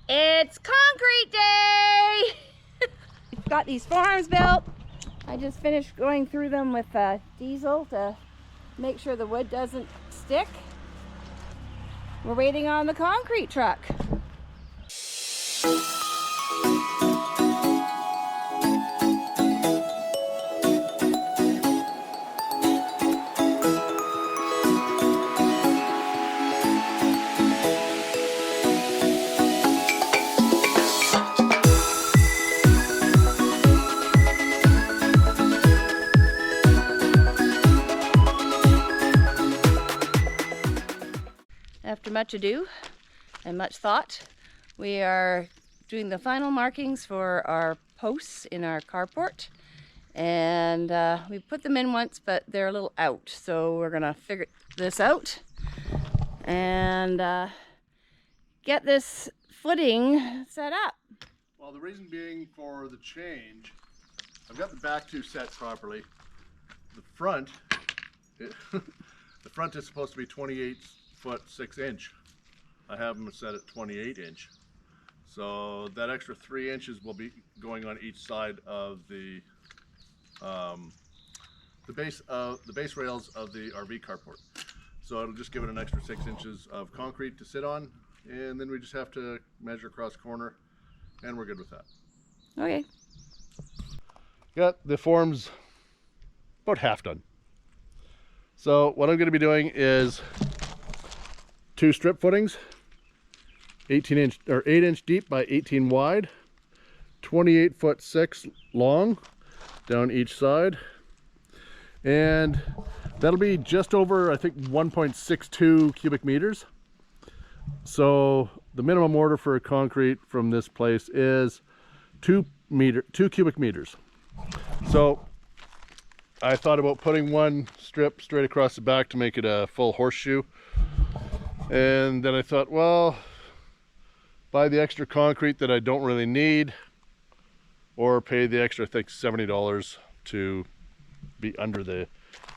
It's concrete day! We've got these forms built. I just finished going through them with diesel to make sure the wood doesn't stick. We're waiting on the concrete truck. After much ado and much thought, we are doing the final markings for our posts in our carport. And we put them in once, but they're a little out. So we're gonna figure this out and get this footing set up. Well, the reason being for the change, I've got the back two set properly. The front, the front is supposed to be 28 foot 6 inch. I have them set at 28 inch. So that extra 3 inches will be going on each side of the base rails of the RV carport. So it'll just give it an extra 6 inches of concrete to sit on, and then we just have to measure across corner, and we're good with that. Okay. Got the forms about half done. So what I'm going to be doing is 2 strip footings, 18 inch or 8 inch deep by 18 wide, 28 foot 6 long down each side, and that'll be just over, I think, 1.62 cubic meters. So the minimum order for concrete from this place is 2 cubic meters. So I thought about putting one strip straight across the back to make it a full horseshoe. And then I thought, well, buy the extra concrete that I don't really need, or pay the extra, I think, $70 to be under the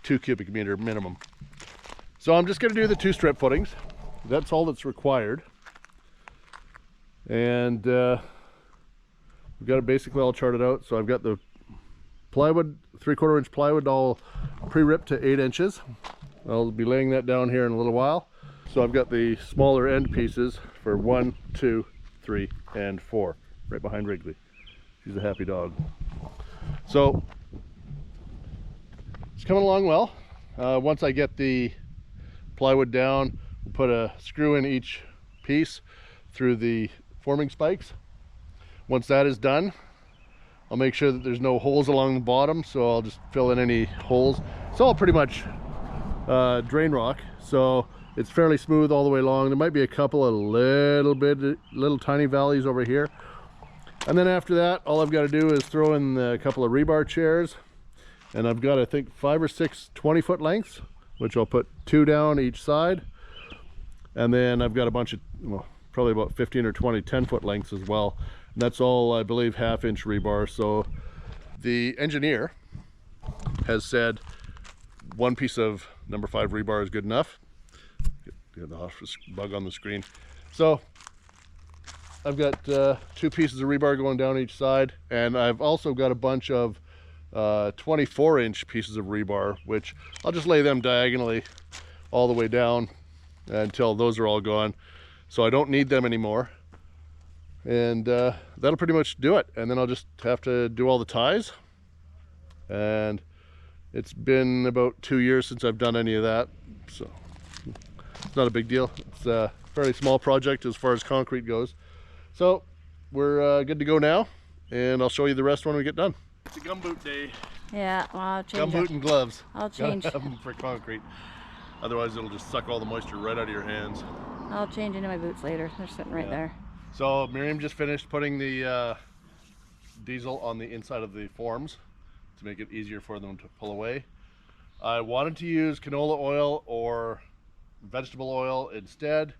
2 cubic meter minimum. So I'm just going to do the 2 strip footings. That's all that's required. And we've got it basically all charted out. So I've got the plywood, 3/4 inch plywood, all pre-ripped to 8 inches. I'll be laying that down here in a little while. So I've got the smaller end pieces for 1, 2, 3, and 4, right behind Wrigley. She's a happy dog. So it's coming along well. Once I get the plywood down, we'll put a screw in each piece through the forming spikes. Once that is done, I'll make sure that there's no holes along the bottom, so I'll just fill in any holes. It's all pretty much drain rock, so it's fairly smooth all the way along. There might be a couple of little tiny valleys over here. And then after that, all I've got to do is throw in a couple of rebar chairs. And I've got, I think, 5 or 6 20-foot lengths, which I'll put 2 down each side. And then I've got a bunch of, well, probably about 15 or 20 10-foot lengths as well. And that's all, I believe, 1/2 inch rebar. So the engineer has said 1 piece of number 5 rebar is good enough. Get the office bug on the screen. So I've got 2 pieces of rebar going down each side, and I've also got a bunch of 24-inch pieces of rebar, which I'll just lay them diagonally all the way down until those are all gone. So I don't need them anymore, and that'll pretty much do it. And then I'll just have to do all the ties, and it's been about 2 years since I've done any of that, so it's not a big deal. It's a fairly small project as far as concrete goes. So we're good to go now, and I'll show you the rest when we get done. It's a gumboot day. Yeah, well, I'll change Gumboot and gloves. I'll change. Gotta have them for concrete. Otherwise it'll just suck all the moisture right out of your hands. I'll change into my boots later. They're sitting right there. So Miriam just finished putting the diesel on the inside of the forms to make it easier for them to pull away. I wanted to use canola oil or vegetable oil instead,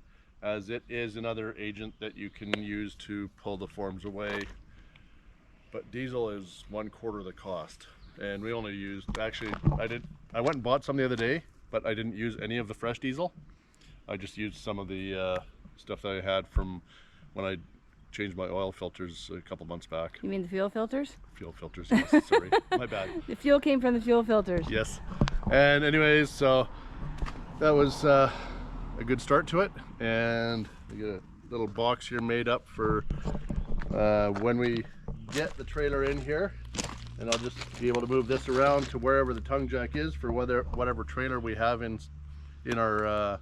as it is another agent that you can use to pull the forms away. But diesel is 1/4 the cost, and we only used, actually I went and bought some the other day, but I didn't use any of the fresh diesel. I just used some of the stuff that I had from when I changed my oil filters a couple months back. You mean the fuel filters? Fuel filters, yes, sorry, my bad. The fuel came from the fuel filters. Yes. And anyways, so that was a good start to it, and we get a little box here made up for when we get the trailer in here, and I'll just be able to move this around to wherever the tongue jack is for whatever trailer we have in our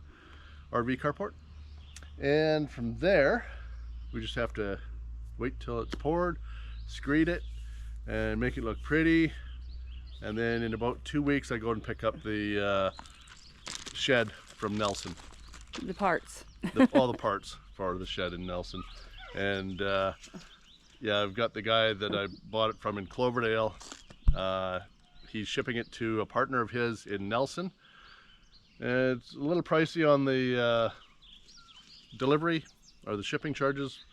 RV carport. And from there we just have to wait till it's poured, screed it, and make it look pretty. And then in about 2 weeks I go and pick up the shed from Nelson. The parts. All the parts for the shed in Nelson. And yeah, I've got the guy that I bought it from in Cloverdale. He's shipping it to a partner of his in Nelson. And it's a little pricey on the delivery or the shipping charges,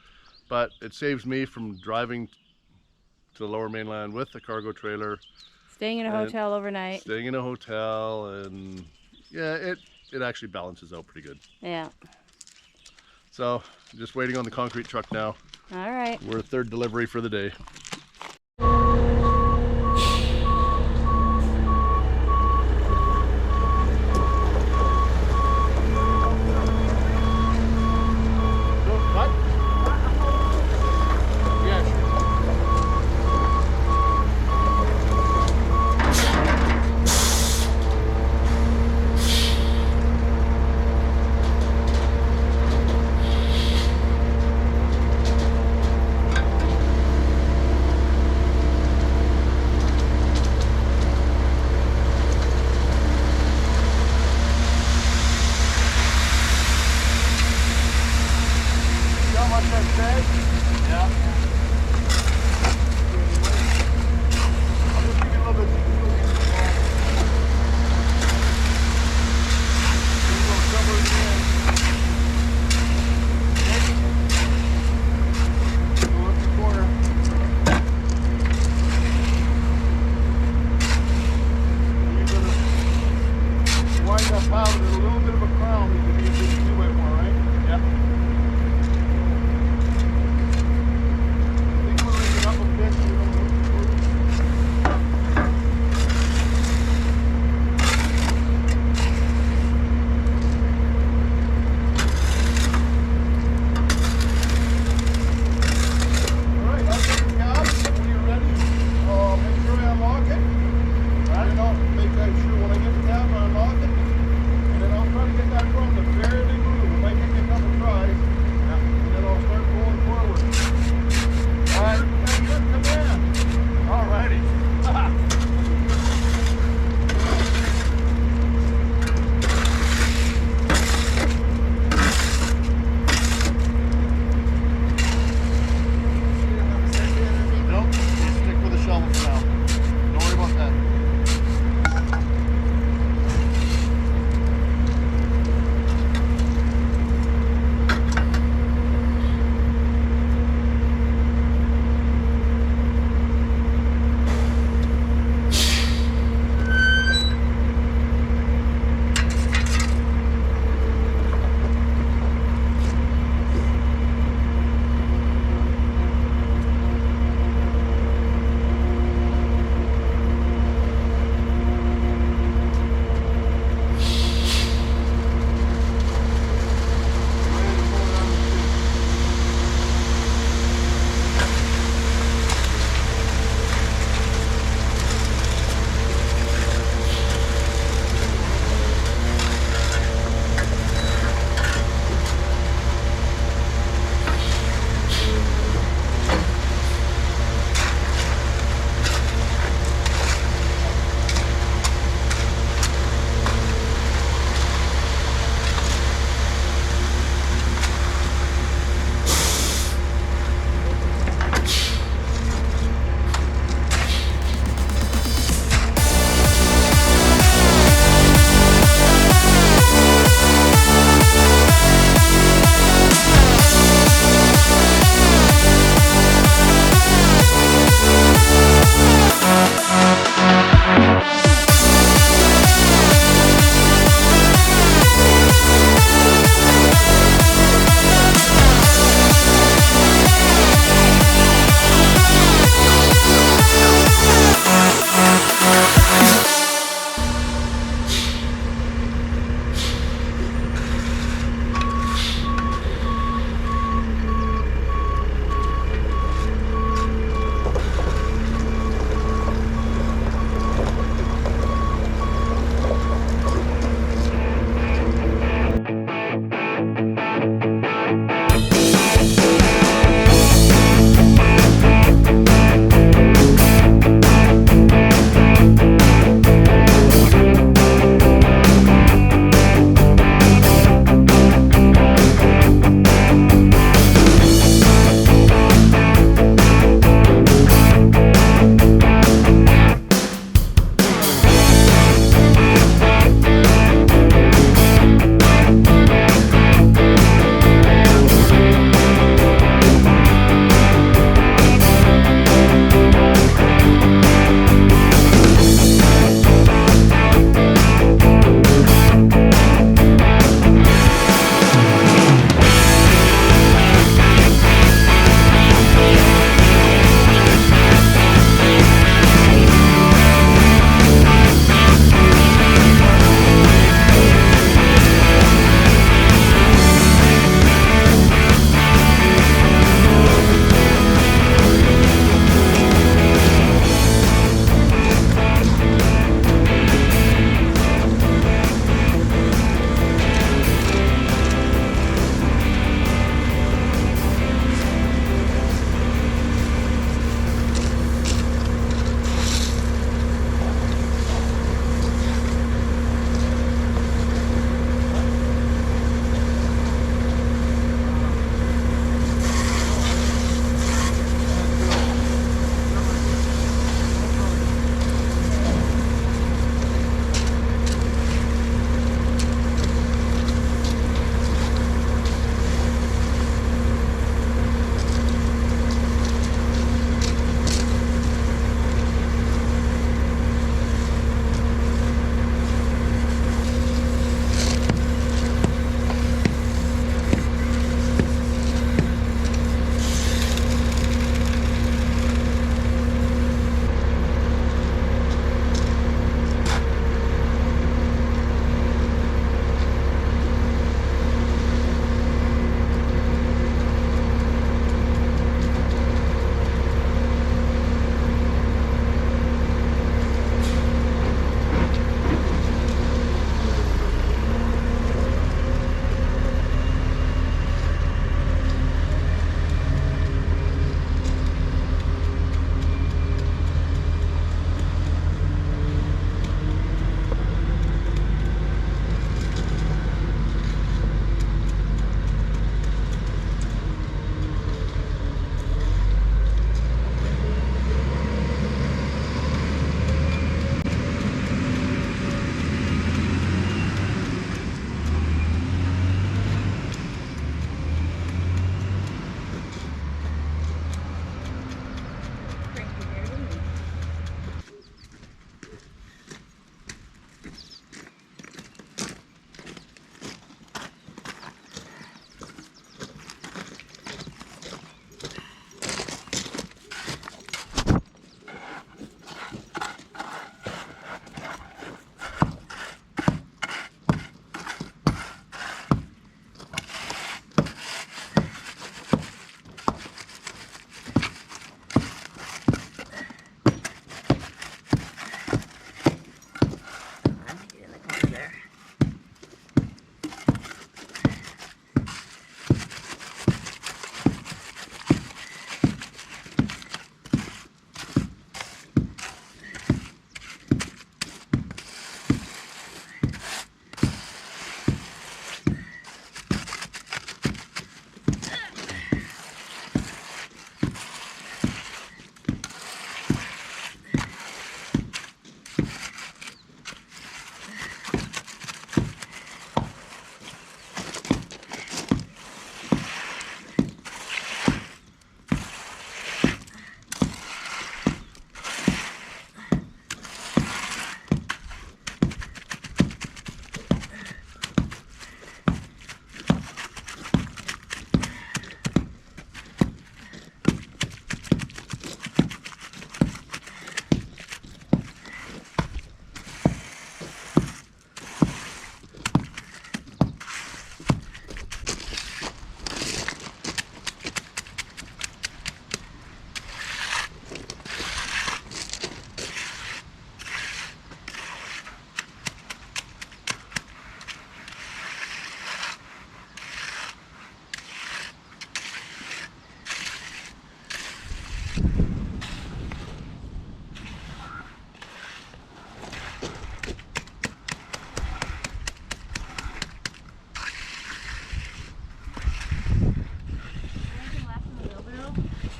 but it saves me from driving to the Lower Mainland with the cargo trailer. Staying in a hotel overnight. Staying in a hotel, and yeah, it actually balances out pretty good. Yeah. So, just waiting on the concrete truck now. All right. We're third delivery for the day.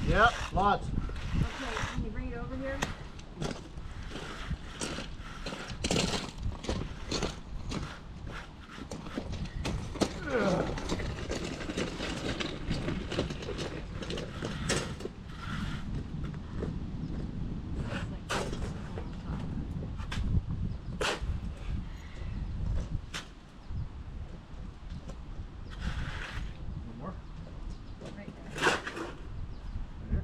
Yep, lots. Okay, can you bring it over here? One more. Right there. Here.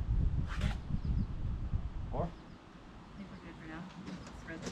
More. I think we're good for now. Spread the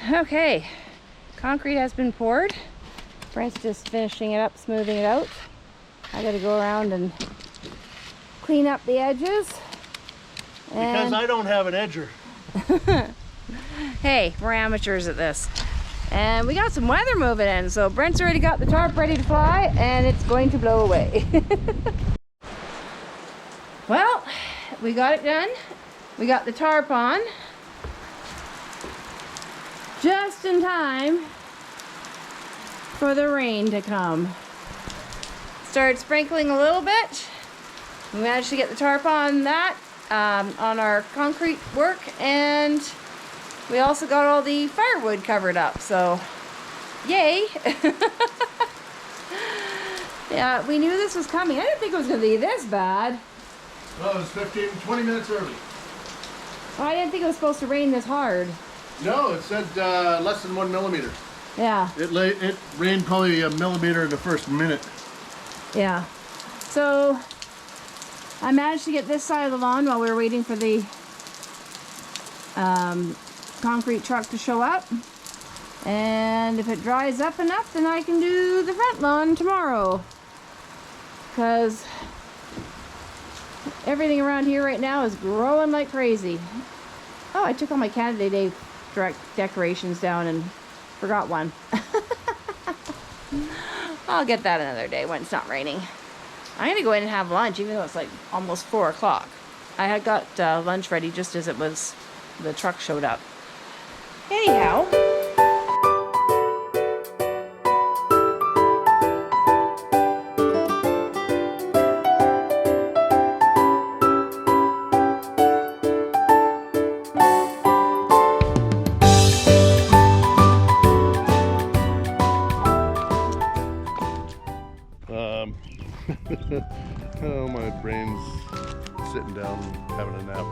Okay, concrete has been poured. Brent's just finishing it up, smoothing it out. I gotta go around and clean up the edges. Because I don't have an edger. Hey, we're amateurs at this. And we got some weather moving in, so Brent's already got the tarp ready to fly, and it's going to blow away. Well, we got it done. We got the tarp on. Just in time for the rain to come. Started sprinkling a little bit. We managed to get the tarp on that, on our concrete work, and we also got all the firewood covered up, so yay. Yeah, we knew this was coming. I didn't think it was going to be this bad. Well, it was 20 minutes early. Oh, I didn't think it was supposed to rain this hard. No, it said less than 1 millimeter. Yeah. It rained probably a millimeter in the first minute. Yeah. So I managed to get this side of the lawn while we were waiting for the concrete truck to show up. And if it dries up enough, then I can do the front lawn tomorrow. Because everything around here right now is growing like crazy. Oh, I took all my Canada Day decorations down and forgot one. I'll get that another day when it's not raining. I'm gonna go in and have lunch, even though it's like almost 4 o'clock. I had got lunch ready just as the truck showed up. Anyhow. Oh, my brain's sitting down having a nap.